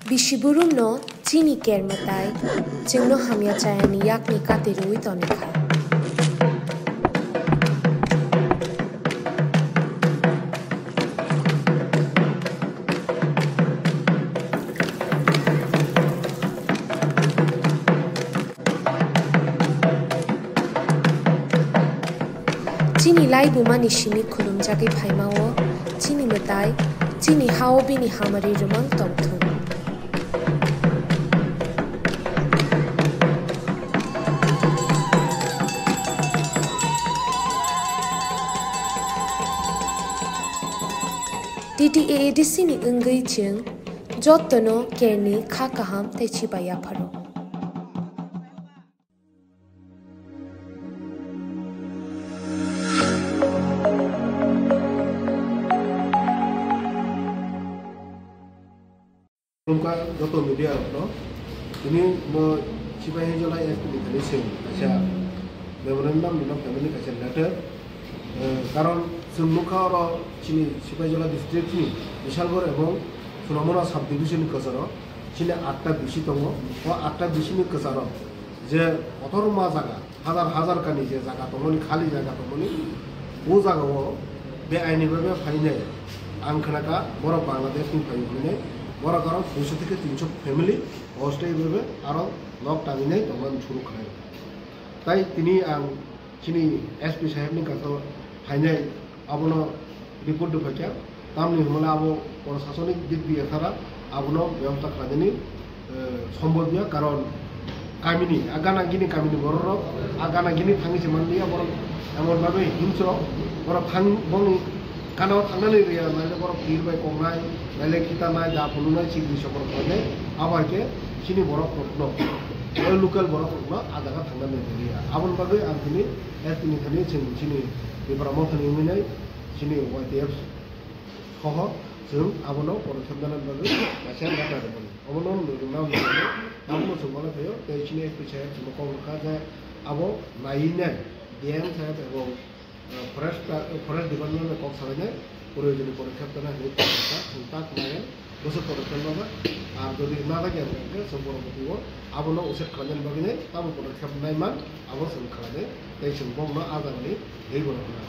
Bishiburum no chini ker matai chingno hamya chayani yakni katirui tonika. Chini lai bumani shimi khulum jagi phaimao chini matai chini hao bini hamari rumang tomthum. TTAADC ni ungai ching jotono kerni kha kaham techi baya pharo. उनका joto media no ini mo sipai jola ya di Indonesia asia memorandum di family kaca letter karon semnuka ro chini sipai jola district ni bisalgor ebong sunamona sub division kasaro chini 8টা bishi tongo o 8টা bishi ni kasaro je otorma jaga হাজার হাজার কানি যে জায়গা তমনি খালি জায়গা তমনি ও জায়গা ও বে আইনি ভাবে ফাইনাই আং খানাকা বড় বাংলাদেশ নি ফাইনাই বড় কারণ 200 থেকে 300 ফ্যামিলি অস্থায়ী ভাবে আরো লক টাঙিনাই তখন শুরু করে তাই তিনি আং চিনি এসপি সাহেবনি কাছে ফাইনাই আবনো রিপোর্ট দুফাইয়া তামনি হমলা আবো প্রশাসনিক দিক দিয়ে ছাড়া আবনো ব্যবস্থা খাজনি সম্ভবীয় কারণ কামিনি আগানা গিনি কামিনি বড় আগানা গিনি থাঙ্গিছে মানলিয়া বড় এমন ভাবে হিংস্র বড় থাং বনি কানাও থাংনাनै রিয়া নাইলে বড় ভিড় বাই কমনাই নাইলে খিতানাই যা ফুলুনাই চিগি সকল কইলে আবাইকে চিনি বড় প্রশ্ন ওই লোকাল বড় প্রশ্ন আগানা থাংনাनै রিয়া আবন বাগে আं তিনি এতনি খানি চিনি বিপ্রামো খানি মিনাই চিনি ওয়াইটিএফ সহ जों आबोनाव पदक्षेप जानानै बागै मासेया बाथा दंमोन अबोनाव नाम नामनो सोंबानो थायो दैसिनि एसपि साहेब जोंखौ लेखा जे आबो नायिने डिएम साहेब एवं फरेस्ट डिपार्टमेंट कक सालायनाय प्रयोजनीय पदक्षेप जानानै चिंता खालामनाय गोसो पदक्षेप लाबा आरो जुदि ना लागे जों परबर्तीआव आबोनाव उसेट खालामनानै बागैनो ताबो पदक्षेप नायमान आबो जों खालामनाय दै सोंबावनो आजारनि दै बर'ना